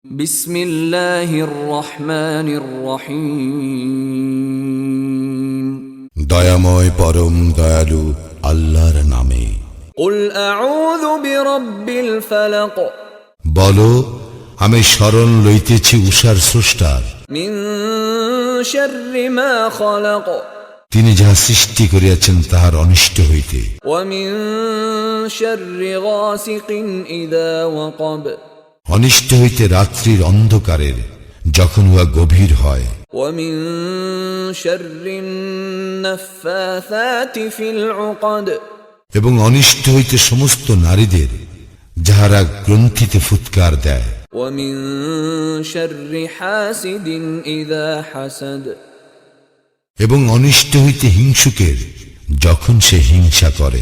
বিসমিল্লাহির রহমানির রহিম। দয়াময় পরম দয়ালু আল্লাহর নামে। কুল আউযু বিরাব্বিল ফালাক। বলো, আমি শরণ লইতেছি উষার স্রষ্টার। মিন শাররি মা খালাক। তিনি যাহা সৃষ্টি করিয়াছেন তাহার অনিষ্ট হইতে। ওয়া মিন শাররি গাসিকিন ইযা ওয়াকাব। অনিষ্ট হইতে রাত্রির অন্ধকারের যখন উহা গভীর হয়। ওয়া মিন শাররিন নাফফাসাতি ফিল উকাদ। এবং অনিষ্ট হইতে সমস্ত নারীদের যাহারা গ্রন্থিতে ফুৎকার দেয়। ওয়া মিন শাররি হাসিদিন ইযা হাসাদ। এবং অনিষ্ট হইতে হিংসুকের যখন সে হিংসা করে।